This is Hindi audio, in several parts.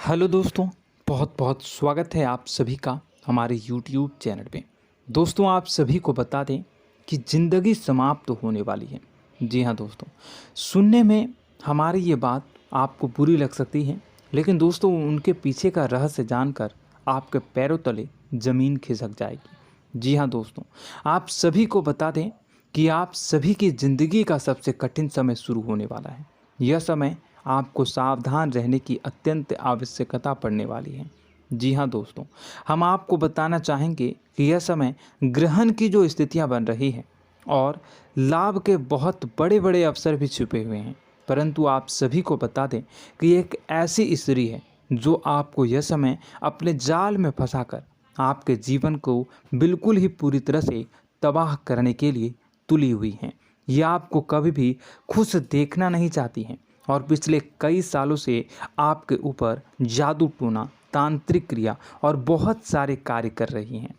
हेलो दोस्तों, बहुत बहुत स्वागत है आप सभी का हमारे YouTube चैनल पे। दोस्तों, आप सभी को बता दें कि ज़िंदगी समाप्त होने वाली है। जी हाँ दोस्तों, सुनने में हमारी ये बात आपको बुरी लग सकती है, लेकिन दोस्तों उनके पीछे का रहस्य जानकर आपके पैरों तले ज़मीन खिसक जाएगी। जी हाँ दोस्तों, आप सभी को बता दें कि आप सभी की ज़िंदगी का सबसे कठिन समय शुरू होने वाला है। यह समय आपको सावधान रहने की अत्यंत आवश्यकता पड़ने वाली है। जी हाँ दोस्तों, हम आपको बताना चाहेंगे कि यह समय ग्रहण की जो स्थितियाँ बन रही है और लाभ के बहुत बड़े बड़े अवसर भी छुपे हुए हैं। परंतु आप सभी को बता दें कि एक ऐसी स्त्री है जो आपको यह समय अपने जाल में फंसाकर आपके जीवन को बिल्कुल ही पूरी तरह से तबाह करने के लिए तुली हुई हैं। यह आपको कभी भी खुश देखना नहीं चाहती हैं और पिछले कई सालों से आपके ऊपर जादू टोना, तांत्रिक क्रिया और बहुत सारे कार्य कर रही हैं,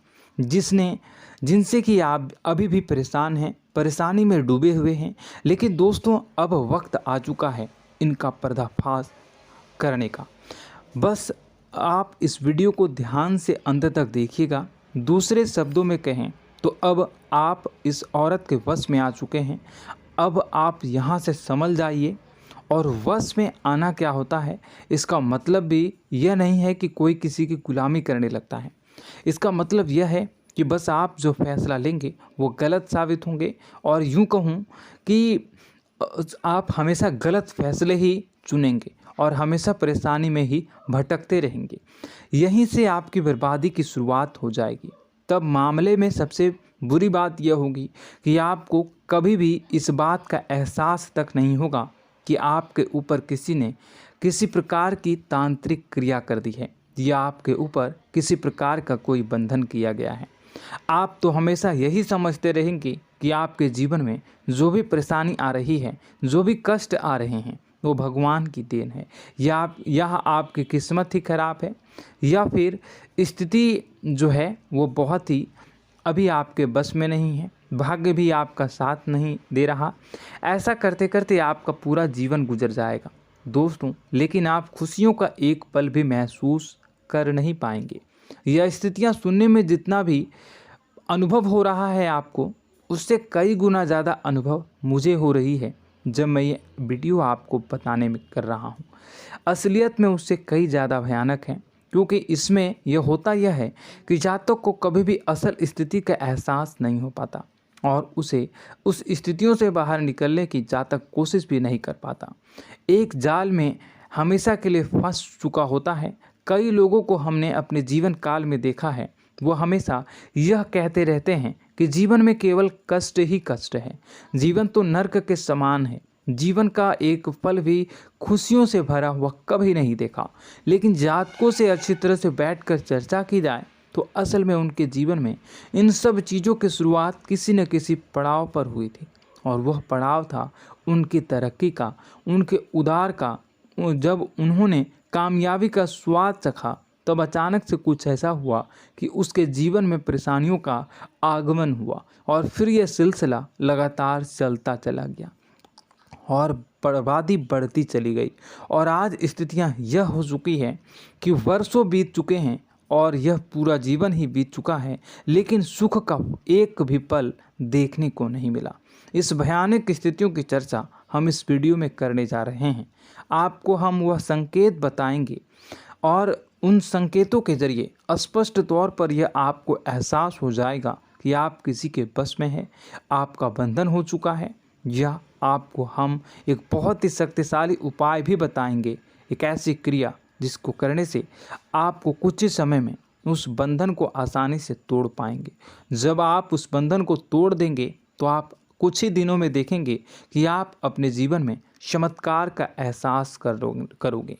जिनसे कि आप अभी भी परेशान हैं, परेशानी में डूबे हुए हैं। लेकिन दोस्तों, अब वक्त आ चुका है इनका पर्दाफाश करने का। बस आप इस वीडियो को ध्यान से अंत तक देखिएगा। दूसरे शब्दों में कहें तो अब आप इस औरत के वश में आ चुके हैं। अब आप यहाँ से संभल जाइए। और वश में आना क्या होता है, इसका मतलब भी यह नहीं है कि कोई किसी की गुलामी करने लगता है। इसका मतलब यह है कि बस आप जो फैसला लेंगे वो गलत साबित होंगे, और यूँ कहूँ कि आप हमेशा गलत फैसले ही चुनेंगे और हमेशा परेशानी में ही भटकते रहेंगे। यहीं से आपकी बर्बादी की शुरुआत हो जाएगी। तब मामले में सबसे बुरी बात यह होगी कि आपको कभी भी इस बात का एहसास तक नहीं होगा कि आपके ऊपर किसी ने किसी प्रकार की तांत्रिक क्रिया कर दी है या आपके ऊपर किसी प्रकार का कोई बंधन किया गया है। आप तो हमेशा यही समझते रहेंगे कि आपके जीवन में जो भी परेशानी आ रही है, जो भी कष्ट आ रहे हैं, वो भगवान की देन है, या आपकी किस्मत ही खराब है, या फिर स्थिति जो है वो बहुत ही अभी आपके बस में नहीं है, भाग्य भी आपका साथ नहीं दे रहा। ऐसा करते करते आपका पूरा जीवन गुजर जाएगा दोस्तों, लेकिन आप खुशियों का एक पल भी महसूस कर नहीं पाएंगे। यह स्थितियां सुनने में जितना भी अनुभव हो रहा है आपको, उससे कई गुना ज़्यादा अनुभव मुझे हो रही है जब मैं ये वीडियो आपको बताने में कर रहा हूँ। असलियत में उससे कई ज़्यादा भयानक है, क्योंकि इसमें यह होता यह है कि जातक को कभी भी असल स्थिति का एहसास नहीं हो पाता और उसे उस स्थितियों से बाहर निकलने की जातक कोशिश भी नहीं कर पाता। एक जाल में हमेशा के लिए फंस चुका होता है। कई लोगों को हमने अपने जीवन काल में देखा है, वो हमेशा यह कहते रहते हैं कि जीवन में केवल कष्ट ही कष्ट है, जीवन तो नर्क के समान है, जीवन का एक पल भी खुशियों से भरा हुआ कभी नहीं देखा। लेकिन जातकों से अच्छी तरह से बैठकर चर्चा की जाए तो असल में उनके जीवन में इन सब चीज़ों की शुरुआत किसी न किसी पड़ाव पर हुई थी, और वह पड़ाव था उनकी तरक्की का, उनके उदार का। जब उन्होंने कामयाबी का स्वाद चखा, तब अचानक से कुछ ऐसा हुआ कि उसके जीवन में परेशानियों का आगमन हुआ, और फिर यह सिलसिला लगातार चलता चला गया और बर्बादी बढ़ती चली गई। और आज स्थितियां यह हो चुकी है कि वर्षों बीत चुके हैं और यह पूरा जीवन ही बीत चुका है, लेकिन सुख का एक भी पल देखने को नहीं मिला। इस भयानक स्थितियों की चर्चा हम इस वीडियो में करने जा रहे हैं। आपको हम वह संकेत बताएंगे और उन संकेतों के जरिए स्पष्ट तौर पर यह आपको एहसास हो जाएगा कि आप किसी के बस में हैं, आपका बंधन हो चुका है, या आपको हम एक बहुत ही शक्तिशाली उपाय भी बताएंगे, एक ऐसी क्रिया जिसको करने से आपको कुछ ही समय में उस बंधन को आसानी से तोड़ पाएंगे। जब आप उस बंधन को तोड़ देंगे तो आप कुछ ही दिनों में देखेंगे कि आप अपने जीवन में चमत्कार का एहसास करोगे।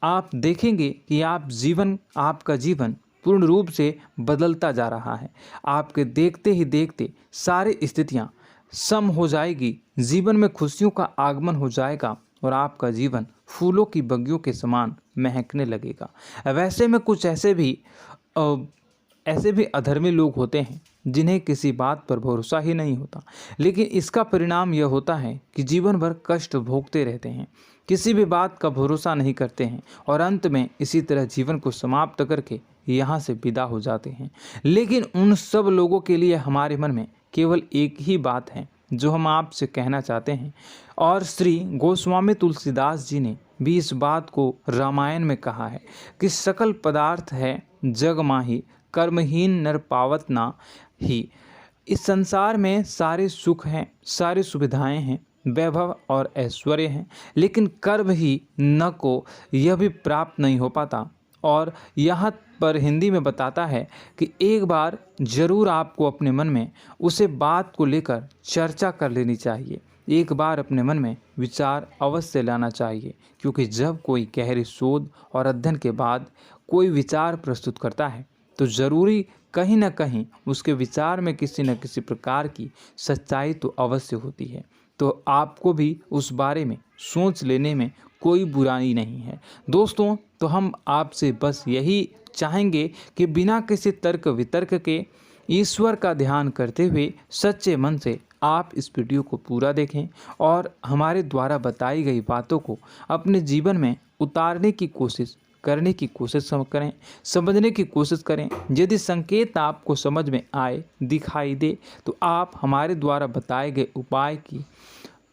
आप देखेंगे कि आपका जीवन पूर्ण रूप से बदलता जा रहा है। आपके देखते ही देखते सारी स्थितियां सम हो जाएगी, जीवन में खुशियों का आगमन हो जाएगा और आपका जीवन फूलों की बगियों के समान महकने लगेगा। वैसे में कुछ ऐसे भी अधर्मी लोग होते हैं जिन्हें किसी बात पर भरोसा ही नहीं होता, लेकिन इसका परिणाम यह होता है कि जीवन भर कष्ट भोगते रहते हैं, किसी भी बात का भरोसा नहीं करते हैं और अंत में इसी तरह जीवन को समाप्त करके यहाँ से विदा हो जाते हैं। लेकिन उन सब लोगों के लिए हमारे मन में केवल एक ही बात है जो हम आपसे कहना चाहते हैं, और श्री गोस्वामी तुलसीदास जी ने भी इस बात को रामायण में कहा है कि सकल पदार्थ है जग माही, कर्महीन नर पावत ना ही। इस संसार में सारे सुख हैं, सारी सुविधाएं हैं, वैभव और ऐश्वर्य हैं, लेकिन कर्म ही न को यह भी प्राप्त नहीं हो पाता। और यहाँ पर हिंदी में बताता है कि एक बार जरूर आपको अपने मन में उसे बात को लेकर चर्चा कर लेनी चाहिए, एक बार अपने मन में विचार अवश्य लाना चाहिए, क्योंकि जब कोई गहरी शोध और अध्ययन के बाद कोई विचार प्रस्तुत करता है तो ज़रूरी कहीं ना कहीं उसके विचार में किसी न किसी प्रकार की सच्चाई तो अवश्य होती है। तो आपको भी उस बारे में सोच लेने में कोई बुराई नहीं है। दोस्तों, तो हम आपसे बस यही चाहेंगे कि बिना किसी तर्क वितर्क के ईश्वर का ध्यान करते हुए सच्चे मन से आप इस वीडियो को पूरा देखें और हमारे द्वारा बताई गई बातों को अपने जीवन में उतारने की कोशिश करने की कोशिश करें, समझने की कोशिश करें। यदि संकेत आपको समझ में आए, दिखाई दे, तो आप हमारे द्वारा बताए गए उपाय की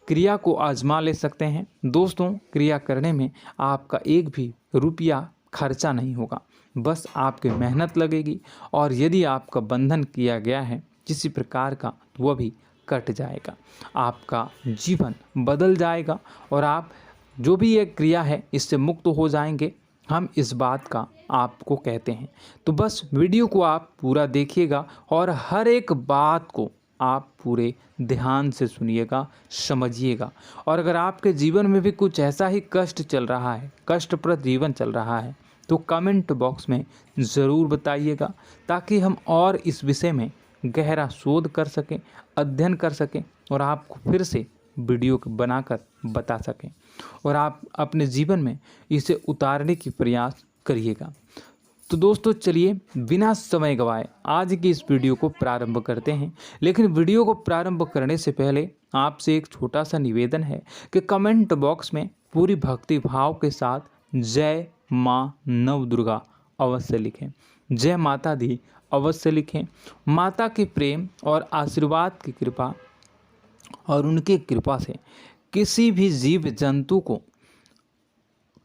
क्रिया को आजमा ले सकते हैं। दोस्तों, क्रिया करने में आपका एक भी रुपया खर्चा नहीं होगा, बस आपकी मेहनत लगेगी, और यदि आपका बंधन किया गया है किसी प्रकार का तो वह भी कट जाएगा, आपका जीवन बदल जाएगा और आप जो भी ये क्रिया है इससे मुक्त हो जाएंगे। हम इस बात का आपको कहते हैं। तो बस वीडियो को आप पूरा देखिएगा और हर एक बात को आप पूरे ध्यान से सुनिएगा, समझिएगा। और अगर आपके जीवन में भी कुछ ऐसा ही कष्ट चल रहा है, कष्टप्रद जीवन चल रहा है, तो कमेंट बॉक्स में ज़रूर बताइएगा, ताकि हम और इस विषय में गहरा शोध कर सकें, अध्ययन कर सकें और आपको फिर से वीडियो बनाकर बता सकें और आप अपने जीवन में इसे उतारने की प्रयास करिएगा। तो दोस्तों, चलिए बिना समय गवाए आज की इस वीडियो को प्रारंभ करते हैं। लेकिन वीडियो को प्रारंभ करने से पहले आपसे एक छोटा सा निवेदन है कि कमेंट बॉक्स में पूरी भक्ति भाव के साथ जय माँ नव दुर्गा अवश्य लिखें, जय माता दी अवश्य लिखें। माता के प्रेम और आशीर्वाद की कृपा और उनकी कृपा से किसी भी जीव जंतु को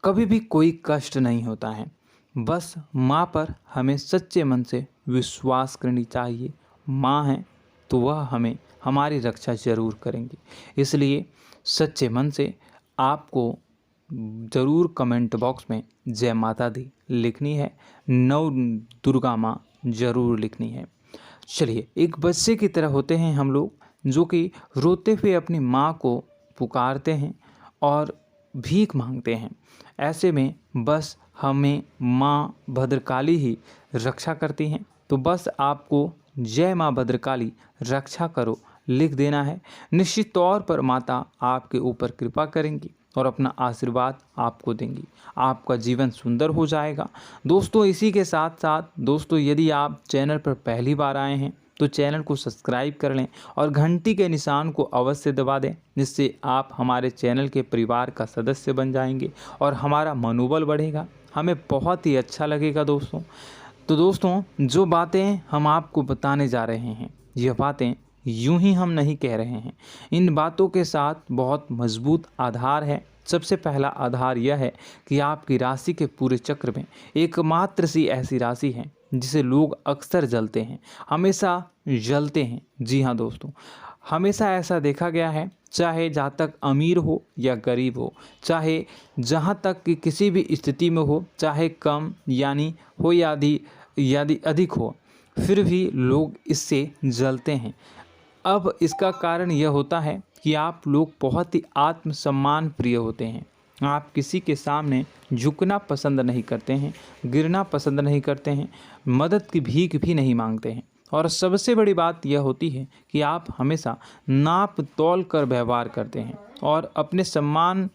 कभी भी कोई कष्ट नहीं होता है। बस माँ पर हमें सच्चे मन से विश्वास करनी चाहिए। माँ है तो वह हमें हमारी रक्षा जरूर करेंगी। इसलिए सच्चे मन से आपको ज़रूर कमेंट बॉक्स में जय माता दी लिखनी है, नव दुर्गा माँ ज़रूर लिखनी है। चलिए, एक बच्चे की तरह होते हैं हम लोग, जो कि रोते हुए अपनी माँ को पुकारते हैं और भीख मांगते हैं। ऐसे में बस हमें माँ भद्रकाली ही रक्षा करती हैं। तो बस आपको जय माँ भद्रकाली रक्षा करो लिख देना है। निश्चित तौर पर माता आपके ऊपर कृपा करेंगी और अपना आशीर्वाद आपको देंगी, आपका जीवन सुंदर हो जाएगा। दोस्तों, इसी के साथ साथ दोस्तों, यदि आप चैनल पर पहली बार आए हैं तो चैनल को सब्सक्राइब कर लें और घंटी के निशान को अवश्य दबा दें, जिससे आप हमारे चैनल के परिवार का सदस्य बन जाएंगे और हमारा मनोबल बढ़ेगा, हमें बहुत ही अच्छा लगेगा दोस्तों। तो दोस्तों, जो बातें हम आपको बताने जा रहे हैं, यह बातें यूं ही हम नहीं कह रहे हैं। इन बातों के साथ बहुत मजबूत आधार है। सबसे पहला आधार यह है कि आपकी राशि के पूरे चक्र में एकमात्र सी ऐसी राशि है जिसे लोग अक्सर जलते हैं, हमेशा जलते हैं। जी हाँ दोस्तों, हमेशा ऐसा देखा गया है, चाहे जहाँ तक अमीर हो या गरीब हो, चाहे जहाँ तक कि किसी भी स्थिति में हो, चाहे कम यानी हो या अधिक हो, फिर भी लोग इससे जलते हैं। अब इसका कारण यह होता है कि आप लोग बहुत ही आत्मसम्मान प्रिय होते हैं। आप किसी के सामने झुकना पसंद नहीं करते हैं, गिरना पसंद नहीं करते हैं, मदद की भीख भी नहीं मांगते हैं और सबसे बड़ी बात यह होती है कि आप हमेशा नाप तौल कर व्यवहार करते हैं और अपने सम्मान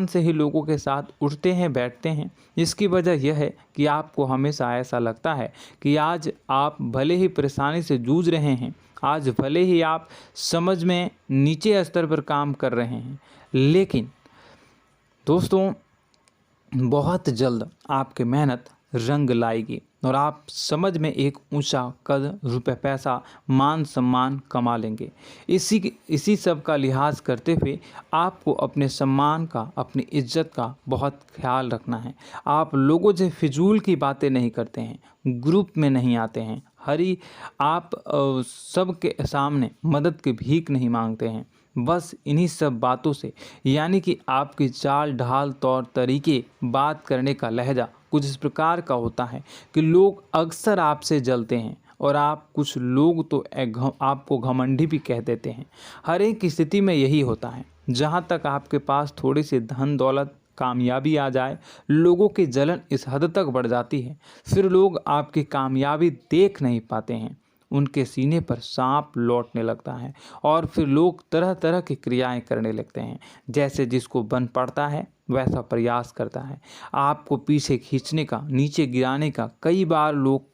से ही लोगों के साथ उठते हैं बैठते हैं। इसकी वजह यह है कि आपको हमेशा ऐसा लगता है कि आज आप भले ही परेशानी से जूझ रहे हैं, आज भले ही आप समझ में नीचे स्तर पर काम कर रहे हैं, लेकिन दोस्तों बहुत जल्द आपकी मेहनत रंग लाएगी और आप समझ में एक ऊंचा कद, रुपए, पैसा, मान सम्मान कमा लेंगे। इसी सब का लिहाज करते हुए आपको अपने सम्मान का, अपनी इज्जत का बहुत ख्याल रखना है। आप लोगों से फिजूल की बातें नहीं करते हैं, ग्रुप में नहीं आते हैं, आप सबके सामने मदद की भीख नहीं मांगते हैं। बस इन्हीं सब बातों से, यानी कि आपकी चाल ढाल, तौर तरीके, बात करने का लहजा कुछ इस प्रकार का होता है कि लोग अक्सर आपसे जलते हैं और कुछ लोग तो आपको घमंडी भी कह देते हैं। हर एक स्थिति में यही होता है। जहाँ तक आपके पास थोड़ी सी धन दौलत, कामयाबी आ जाए, लोगों की जलन इस हद तक बढ़ जाती है, फिर लोग आपकी कामयाबी देख नहीं पाते हैं। उनके सीने पर सांप लौटने लगता है और फिर लोग तरह तरह की क्रियाएं करने लगते हैं। जैसे जिसको बन पड़ता है वैसा प्रयास करता है। आपको पीछे खींचने का, नीचे गिराने का कई बार लोग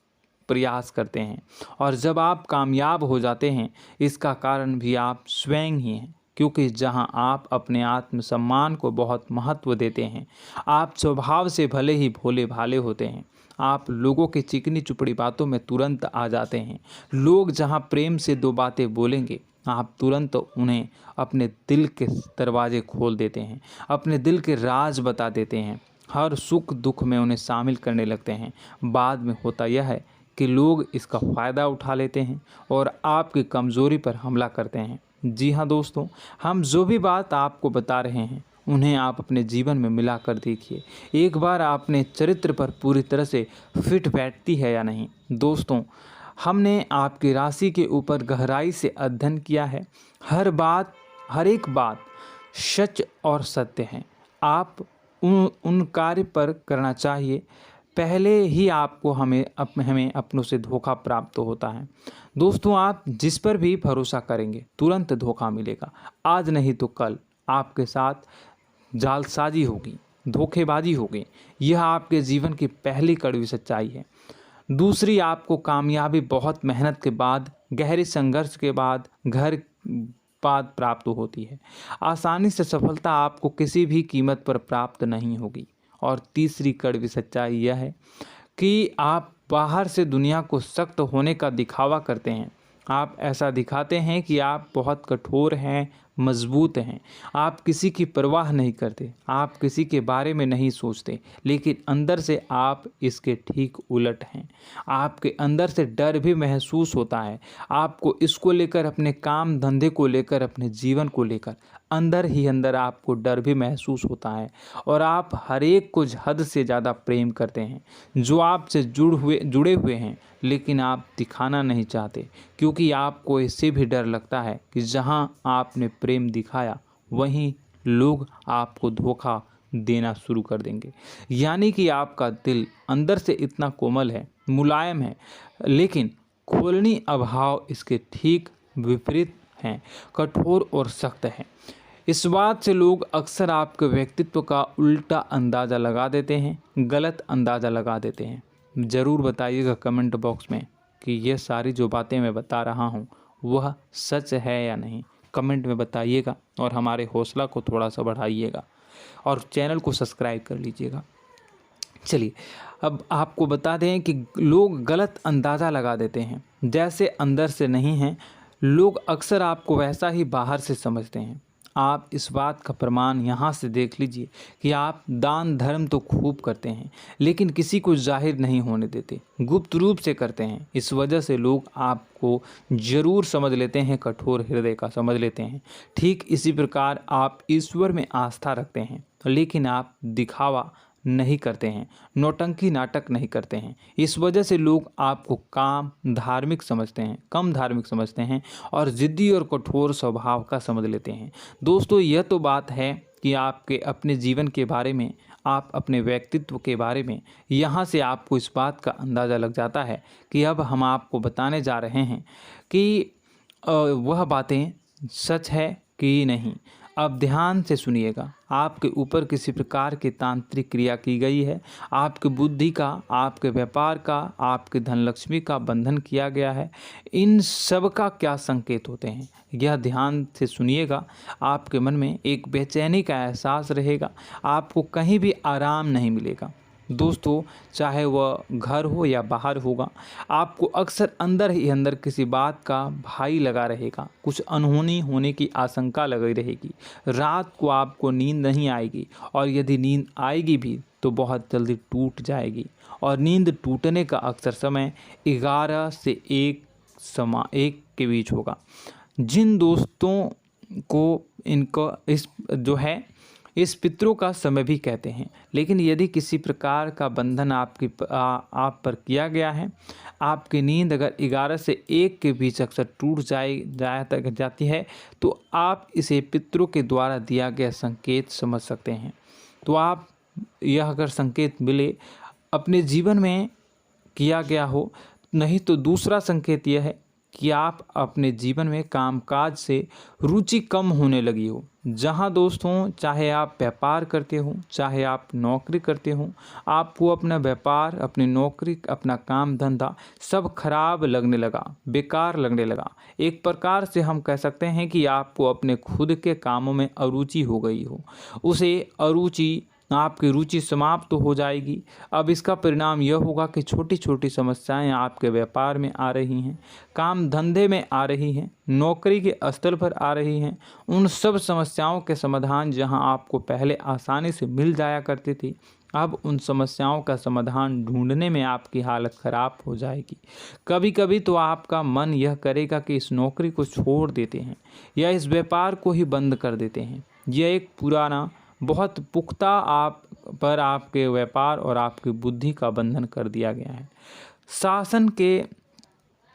प्रयास करते हैं और जब आप कामयाब हो जाते हैं, इसका कारण भी आप स्वयं ही हैं। क्योंकि जहां आप अपने आत्मसम्मान को बहुत महत्व देते हैं, आप स्वभाव से भले ही भोले भाले होते हैं, आप लोगों की चिकनी चुपड़ी बातों में तुरंत आ जाते हैं। लोग जहां प्रेम से दो बातें बोलेंगे, आप तुरंत उन्हें अपने दिल के दरवाजे खोल देते हैं, अपने दिल के राज बता देते हैं, हर सुख दुख में उन्हें शामिल करने लगते हैं। बाद में होता यह है कि लोग इसका फ़ायदा उठा लेते हैं और आपकी कमज़ोरी पर हमला करते हैं। जी हाँ दोस्तों, हम जो भी बात आपको बता रहे हैं उन्हें आप अपने जीवन में मिला कर देखिए। एक बार आपने चरित्र पर पूरी तरह से फिट बैठती है या नहीं। दोस्तों, हमने आपकी राशि के ऊपर गहराई से अध्ययन किया है। हर एक बात सच और सत्य है। आप उन कार्य पर करना चाहिए, पहले ही आपको हमें अपनों से धोखा प्राप्त होता है। दोस्तों, आप जिस पर भी भरोसा करेंगे तुरंत धोखा मिलेगा। आज नहीं तो कल आपके साथ जालसाजी होगी, धोखेबाजी होगी। यह आपके जीवन की पहली कड़वी सच्चाई है। दूसरी, आपको कामयाबी बहुत मेहनत के बाद, गहरे संघर्ष के बाद प्राप्त होती है। आसानी से सफलता आपको किसी भी कीमत पर प्राप्त नहीं होगी। और तीसरी कड़वी सच्चाई यह है कि आप बाहर से दुनिया को सख्त होने का दिखावा करते हैं। आप ऐसा दिखाते हैं कि आप बहुत कठोर हैं, मजबूत हैं। आप किसी की परवाह नहीं करते, आप किसी के बारे में नहीं सोचते, लेकिन अंदर से आप इसके ठीक उलट हैं। आपके अंदर से डर भी महसूस होता है। आपको इसको लेकर, अपने काम धंधे को लेकर, अपने जीवन को लेकर अंदर ही अंदर आपको डर भी महसूस होता है और आप हर एक को हद से ज़्यादा प्रेम करते हैं, जो आपसे जुड़े हुए हैं, लेकिन आप दिखाना नहीं चाहते, क्योंकि आपको इससे भी डर लगता है कि जहां आपने प्रेम दिखाया वहीं लोग आपको धोखा देना शुरू कर देंगे। यानी कि आपका दिल अंदर से इतना कोमल है, मुलायम है, लेकिन खोलनी अभाव इसके ठीक विपरीत हैं, कठोर और सख्त हैं। इस बात से लोग अक्सर आपके व्यक्तित्व का उल्टा अंदाज़ा लगा देते हैं, गलत अंदाज़ा लगा देते हैं। ज़रूर बताइएगा कमेंट बॉक्स में कि ये सारी जो बातें मैं बता रहा हूँ वह सच है या नहीं। कमेंट में बताइएगा और हमारे हौसला को थोड़ा सा बढ़ाइएगा और चैनल को सब्सक्राइब कर लीजिएगा। चलिए, अब आपको बता दें कि लोग गलत अंदाज़ा लगा देते हैं। जैसे अंदर से नहीं हैं, लोग अक्सर आपको वैसा ही बाहर से समझते हैं। आप इस बात का प्रमाण यहाँ से देख लीजिए कि आप दान धर्म तो खूब करते हैं, लेकिन किसी को जाहिर नहीं होने देते, गुप्त रूप से करते हैं। इस वजह से लोग आपको ज़रूर समझ लेते हैं, कठोर हृदय का समझ लेते हैं। ठीक इसी प्रकार आप ईश्वर में आस्था रखते हैं, लेकिन आप दिखावा नहीं करते हैं, नौटंकी नाटक नहीं करते हैं। इस वजह से लोग आपको कम धार्मिक समझते हैं और ज़िद्दी और कठोर स्वभाव का समझ लेते हैं। दोस्तों, यह तो बात है कि आपके अपने जीवन के बारे में, आप अपने व्यक्तित्व के बारे में, यहाँ से आपको इस बात का अंदाज़ा लग जाता है कि अब हम आपको बताने जा रहे हैं कि वह बातें सच है कि नहीं। अब ध्यान से सुनिएगा। आपके ऊपर किसी प्रकार की तांत्रिक क्रिया की गई है, आपकी बुद्धि का, आपके व्यापार का, आपके धनलक्ष्मी का बंधन किया गया है। इन सब का क्या संकेत होते हैं, यह ध्यान से सुनिएगा। आपके मन में एक बेचैनी का एहसास रहेगा, आपको कहीं भी आराम नहीं मिलेगा। दोस्तों, चाहे वह घर हो या बाहर होगा, आपको अक्सर अंदर ही अंदर किसी बात का भय लगा रहेगा, कुछ अनहोनी होने की आशंका लगी रहेगी। रात को आपको नींद नहीं आएगी, और यदि नींद आएगी भी तो बहुत जल्दी टूट जाएगी, और नींद टूटने का अक्सर समय 11 से 1 के बीच होगा। जिन दोस्तों को इनको इस पितरों का समय भी कहते हैं। लेकिन यदि किसी प्रकार का बंधन आप पर किया गया है, आपकी नींद अगर 11 से 1 के बीच अक्सर टूट जाती है, तो आप इसे पितरों के द्वारा दिया गया संकेत समझ सकते हैं। तो आप यह अगर संकेत मिले अपने जीवन में किया गया हो, नहीं तो दूसरा संकेत यह है कि आप अपने जीवन में कामकाज से रुचि कम होने लगी हो। जहां दोस्तों, चाहे आप व्यापार करते हो, चाहे आप नौकरी करते हो, आपको अपना व्यापार, अपनी नौकरी, अपना काम धंधा सब खराब लगने लगा, बेकार लगने लगा। एक प्रकार से हम कह सकते हैं कि आपको अपने खुद के कामों में अरुचि हो गई हो। उसे अरुचि, आपकी रुचि समाप्त तो हो जाएगी। अब इसका परिणाम यह होगा कि छोटी छोटी समस्याएं आपके व्यापार में आ रही हैं, काम धंधे में आ रही हैं, नौकरी के स्थल पर आ रही हैं। उन सब समस्याओं के समाधान जहां आपको पहले आसानी से मिल जाया करती थी, अब उन समस्याओं का समाधान ढूंढने में आपकी हालत ख़राब हो जाएगी। कभी कभी तो आपका मन यह करेगा कि इस नौकरी को छोड़ देते हैं या इस व्यापार को ही बंद कर देते हैं। यह एक पुराना, बहुत पुख्ता आप पर आपके व्यापार और आपकी बुद्धि का बंधन कर दिया गया है। शासन के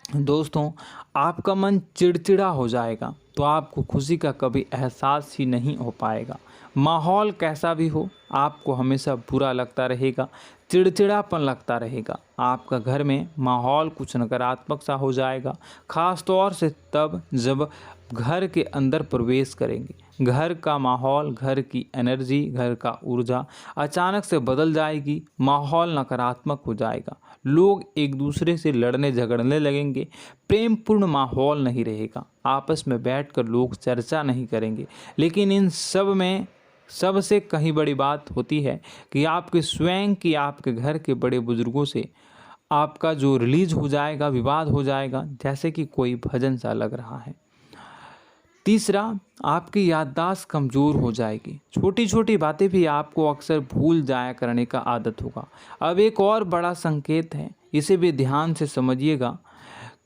दोस्तों, आपका मन चिड़चिड़ा हो जाएगा, तो आपको खुशी का कभी एहसास ही नहीं हो पाएगा। माहौल कैसा भी हो, आपको हमेशा बुरा लगता रहेगा, चिड़चिड़ापन लगता रहेगा। आपका घर में माहौल कुछ नकारात्मक सा हो जाएगा, ख़ास तौर से तब जब घर के अंदर प्रवेश करेंगे। घर का माहौल, घर की एनर्जी, घर का ऊर्जा अचानक से बदल जाएगी, माहौल नकारात्मक हो जाएगा। लोग एक दूसरे से लड़ने झगड़ने लगेंगे, प्रेमपूर्ण माहौल नहीं रहेगा, आपस में बैठकर लोग चर्चा नहीं करेंगे। लेकिन इन सब में सबसे कहीं बड़ी बात होती है कि आपके स्वयं की, आपके घर के बड़े बुजुर्गों से आपका जो रिलीज हो जाएगा, विवाद हो जाएगा, जैसे कि कोई भजन सा लग रहा है। तीसरा, आपकी याददाश्त कमज़ोर हो जाएगी, छोटी छोटी बातें भी आपको अक्सर भूल जाया करने का आदत होगा। अब एक और बड़ा संकेत है, इसे भी ध्यान से समझिएगा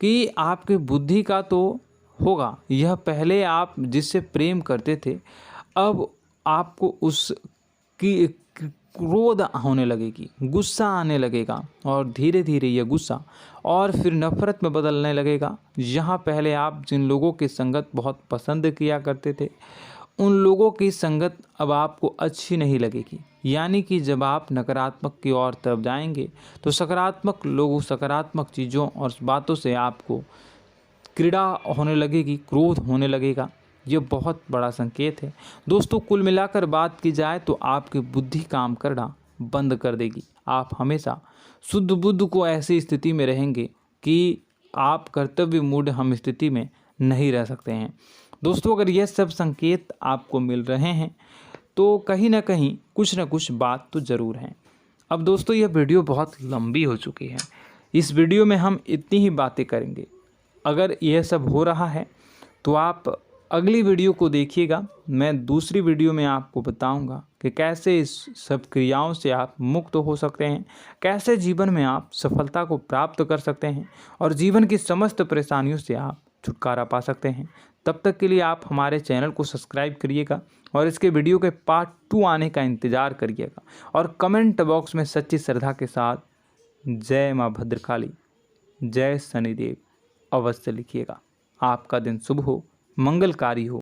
कि आपकी बुद्धि का तो होगा, यह पहले आप जिससे प्रेम करते थे, अब आपको उसकी क्रोध होने लगेगी, गुस्सा आने लगेगा, और धीरे धीरे यह गुस्सा और फिर नफरत में बदलने लगेगा। यहाँ पहले आप जिन लोगों की संगत बहुत पसंद किया करते थे, उन लोगों की संगत अब आपको अच्छी नहीं लगेगी। यानी कि जब आप नकारात्मक की ओर तरफ जाएंगे, तो सकारात्मक लोगों, सकारात्मक चीज़ों और बातों से आपको क्रीड़ा होने लगेगी, क्रोध होने लगेगा। ये बहुत बड़ा संकेत है दोस्तों। कुल मिलाकर बात की जाए तो आपकी बुद्धि काम करना बंद कर देगी। आप हमेशा शुद्ध बुद्ध को ऐसी स्थिति में रहेंगे कि आप कर्तव्य मूढ़ हम स्थिति में नहीं रह सकते हैं। दोस्तों, अगर यह सब संकेत आपको मिल रहे हैं तो कहीं ना कहीं कुछ ना कुछ बात तो ज़रूर है। अब दोस्तों, यह वीडियो बहुत लंबी हो चुकी है, इस वीडियो में हम इतनी ही बातें करेंगे। अगर यह सब हो रहा है तो आप अगली वीडियो को देखिएगा। मैं दूसरी वीडियो में आपको बताऊंगा कि कैसे इस सब क्रियाओं से आप मुक्त हो सकते हैं, कैसे जीवन में आप सफलता को प्राप्त कर सकते हैं और जीवन की समस्त परेशानियों से आप छुटकारा पा सकते हैं। तब तक के लिए आप हमारे चैनल को सब्सक्राइब करिएगा और इसके वीडियो के पार्ट 2 आने का इंतज़ार करिएगा। और कमेंट बॉक्स में सच्ची श्रद्धा के साथ जय माँ भद्रकाली, जय शनिदेव अवश्य लिखिएगा। आपका दिन शुभ हो, मंगलकारी हो।